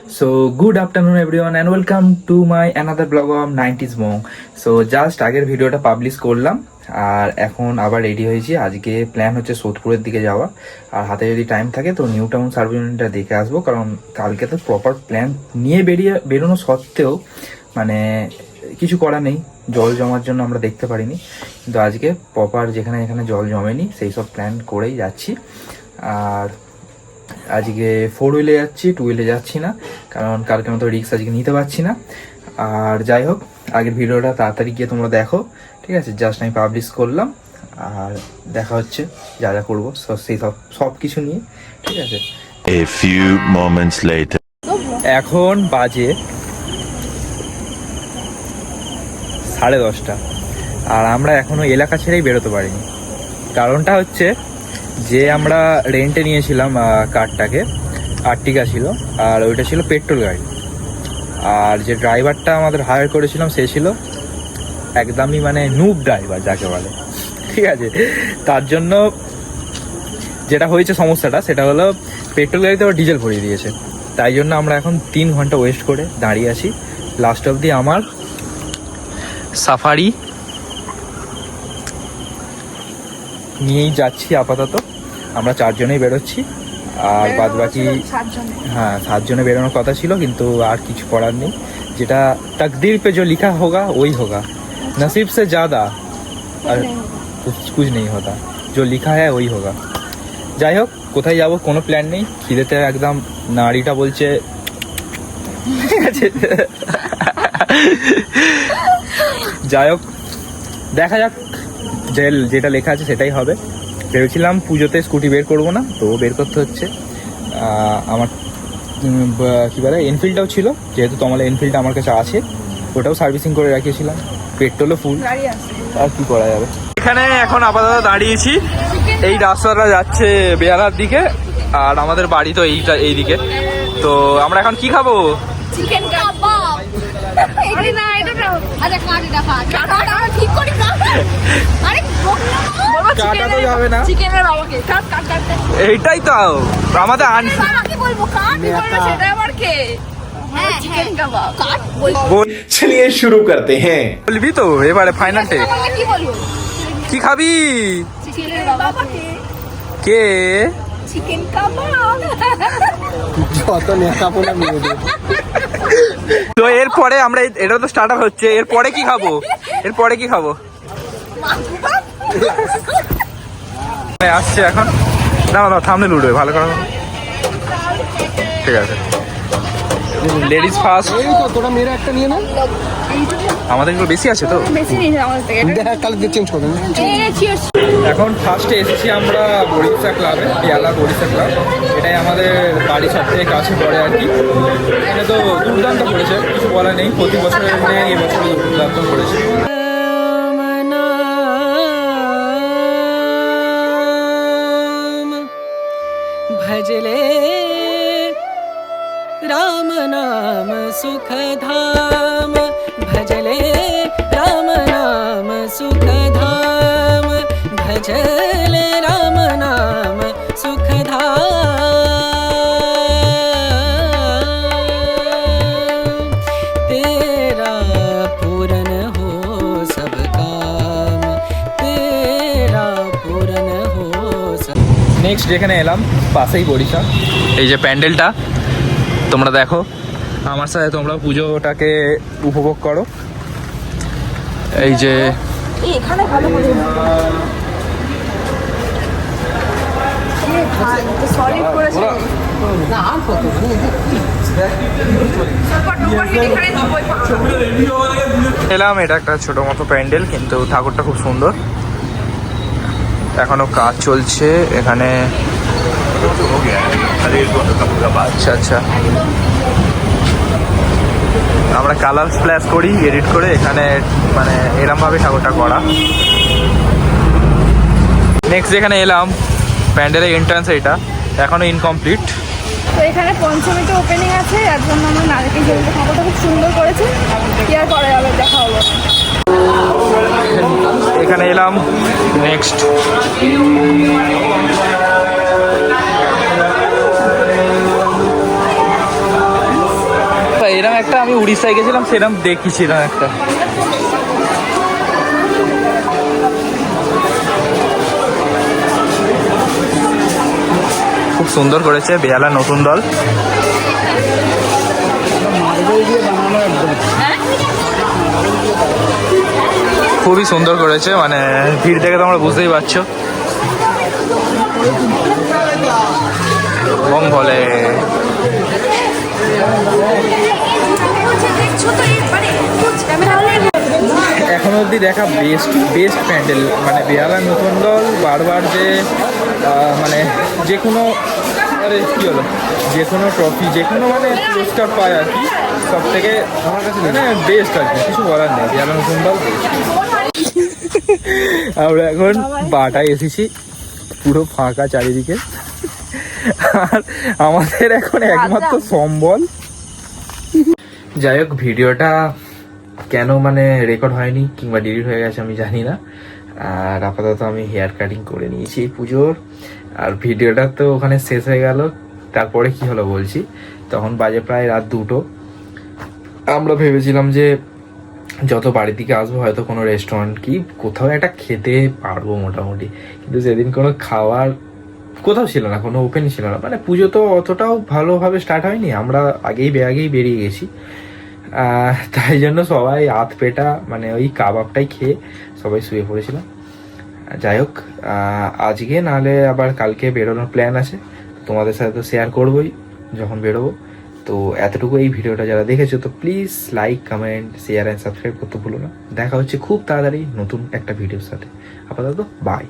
So good afternoon everyone and welcome to my another blog of 90s Monk. So just আগের ভিডিওটা publish করলাম আর এখন আবার ready হয়েছি। আজকে প্ল্যান হচ্ছে সোদপুরের দিকে যাওয়া, আর হাতে যদি টাইম থাকে তো নিউ টাউন সার্ভিস ইউনিটটা দেখে আসবো, কারণ কালকে তো প্রপার প্ল্যান নিয়ে বেরোনো সত্ত্বেও মানে কিছু করা নেই, জল জমার জন্য আমরা দেখতে পারিনি। কিন্তু আজকে প্রপার যেখানে এখানে জল জমেনি সেই সব প্ল্যান করেই যাচ্ছি। আর আজকে 4 হুইলে যাচ্ছি, 2 হুইলে যাচ্ছি না, কারণ কালকে মতো রিস্ক আজকে নিতে পারছি না। আর যাই হোক, আগের ভিডিওটা তাড়াতাড়ি গিয়ে তোমরা দেখো, ঠিক আছে? জাস্ট আমি পাবলিশ করলাম আর দেখা হচ্ছে যা যা করবো সেই সব কিছু নিয়ে, ঠিক আছে? A few moments later. এখন বাজে 10:30 আর আমরা এখনো এলাকা ছেড়েই বেরোতে পারিনি। কারণটা হচ্ছে যে আমরা রেন্টে নিয়েছিলাম কারটাকে, আর্টিকা ছিল, আর ওইটা ছিল পেট্রোল গাড়ি। আর যে ড্রাইভারটা আমাদের হায়ার করেছিলাম সে ছিল একদমই মানে নুব ড্রাইভার যাকে বলে, ঠিক আছে? তার জন্য যেটা হয়েছে সমস্যাটা সেটা হলো পেট্রোল গাড়িতে আবার ডিজেল ভরিয়ে দিয়েছে। তাই জন্য আমরা এখন 3 ঘন্টা ওয়েস্ট করে দাঁড়িয়ে আছি। লাস্ট অবধি আমার সাফারি নিয়েই যাচ্ছি। আপাতত আমরা 4 জনেই বেরোচ্ছি, আর বাদ বাকি 7 জনে বেরোনোর কথা ছিল, কিন্তু আর কিছু করার নেই। যেটা তকদির পে जो लिखा होगा वही होगा, नसीब से ज़्यादा আর कुछ नहीं होता, जो लिखा है वही होगा। যাই হোক, কোথায় যাবো কোনো প্ল্যান নেই, খিদেতে একদম নাড়িটা বলছে, ঠিক আছে? যাই হোক, দেখা যাক, যেটা লেখা আছে সেটাই হবে। ভেবেছিলাম পুজোতে স্কুটি বের করবো না, তো বের করতে হচ্ছে। আমার কী বলে এনফিল্ডটাও ছিল, যেহেতু তোমার এনফিল্ডটা আমার কাছে আছে, ওটাও সার্ভিসিং করে রাখিয়েছিলাম, পেট্রোলও ফুল, আর কি করা যাবে। এখানে এখন আপাতত দাঁড়িয়েছি, এই রাস্তাটা যাচ্ছে বেহালার দিকে, আর আমাদের বাড়ি তো এই দিকে। তো আমরা এখন কি খাবো? চিকেন কাবাব। আরে না, এটা না, আরে কাটিটা খা, কাটা ঠিক করি না। আরে কাটা তো যাবে না, চিকেনের বাবাকে কাট। এইটাই তো আমাদের বাবাকে বলবো কাট, বলবো সেটা আবার কে? হ্যাঁ, চিকেন কাবাব কাট বলবো। चलिए शुरू करते हैं। বলবি তো এবারে ফাইনালটে কি বলবো? কি খাবি? চিকেনের বাবাকে কে? চিকেন কাবাব। যত নেশাপনা মেরে দে। তো এরপরে আমরা এটা তো স্টার্টার হচ্ছে, এরপরে কি খাবো? আসছে এখন, না থামনে লুডবে ভালো করে, ঠিক আছে? Ladies first. এই তো তোরা মেরে একটা নিয়ে না, আমাদের এগুলো বেশি আছে তো, বেশি নিয়ে আমাদের থেকে। দেখ কাল দিয়ে চেঞ্জ করবেন। চিয়ার্স। এখন ফার্স্টে এসেছি আমরা বরিশা ক্লাবে, পিয়ালা বরিশা ক্লাব। এটাই আমাদের বাড়ির সব থেকে কাছে পড়ে আর কি। এখানে তো দুর্দান্ত করেছে, কিছু বলার নেই, প্রতি বছরের নেই, এবছর দুর্দান্ত করেছে। भजले राम नाम सुख धाम, भजले राम नाम सुख धाम, भजले राम नाम सुख धाम, तेरा पूरन हो सब काम, तेरा पूरन हो सब। নেক্সট যেখানে এলাম পাশেই বরিশা, এই যে প্যান্ডেলটা তোমরা দেখো, আমার সাথে তোমরা পুজোটাকে উপভোগ করো। এই যে এখানে ভালো করে সলিড করেছে না, আর কত এলাম। এটা একটা ছোট মতো প্যান্ডেল, কিন্তু ঠাকুরটা খুব সুন্দর, এখনো কাজ চলছে এখানে। আচ্ছা আচ্ছা, আমরা কালার স্প্ল্যাশ করি এডিট করে এখানে, মানে এরম ভাবে ঠাকুরটা করা। নেক্সট যেখানে এলাম প্যান্ডেলের এন্ট্রান্স, এটা এখনো ইনকমপ্লিট। তো এখানে পঞ্চমীতে ওপেনিং আছে, এর জন্য আমরা নারকেল জলদি ঠাকুরটা খুব সুন্দর করেছে, কি আর করা যাবে, দেখা হলো। এখানে এলাম নেক্সট, সেরকম একটা আমি উড়িষ্যায় গেছিলাম, সেরকম দেখেছিলাম একটা। খুব সুন্দর করেছে বেহালা নতুন দল। খুবই সুন্দর করেছে, মানে ভিড় দেখে তোমরা বুঝতেই পারছো। বং বলে এখন অবধি দেখা বেস্ট প্যান্ডেল, মানে বেহালা নতুন দল বারবার যে মানে যে কোনো কি হলো যে কোনো ট্রফি যে কোনো মানে পুরস্কার পায় আর কি, সব থেকে আমার কাছে মানে বেস্ট আর কি, কিছু বলার নেই। বেহালা নতুন দল আমরা এখন বাটায় এসেছি, পুরো ফাঁকা চারিদিকে, আর আমাদের এখন একমাত্র সম্বল। যাই হোক, ভিডিওটা কেন মানে রেকর্ড হয়নি কিংবা ডিলিট হয়ে গেছে আমি জানি না। আর আপাতত আমি হেয়ার কাটিং করে নিয়েছি পুজোর, আর ভিডিওটা তো ওখানে শেষ হয়ে গেল। তারপরে কি হলো বলছি, তখন বাজে প্রায় রাত 2টো। আমরা ভেবেছিলাম যে যত বাড়ির দিকে আসবো হয়তো কোনো রেস্টুরেন্ট কি কোথাও একটা খেতে পারবো মোটামুটি, কিন্তু সেদিন কোনো খাওয়ার কোথাও ছিল না, কোনো ওপেন ছিল না। মানে পুজো তো অতটাও ভালোভাবে স্টার্ট হয়নি, আমরা আগেই বেরিয়ে গেছি। তাই জন্য সবাই আধ পেটা মানে ওই কাবাবটাই খেয়ে সবাই শুয়ে পড়েছিলাম। যাই হোক, আজকে নাহলে আবার কালকে বেরোনোর প্ল্যান আছে, তোমাদের সাথে তো শেয়ার করবোই যখন বেরোবো। তো এতটুকু এই ভিডিওটা যারা দেখেছো তো please like, comment, share and subscribe করতে ভুলো না। দেখা হচ্ছে খুব তাড়াতাড়ি নতুন একটা ভিডিওর সাথে। আপাতত বাই।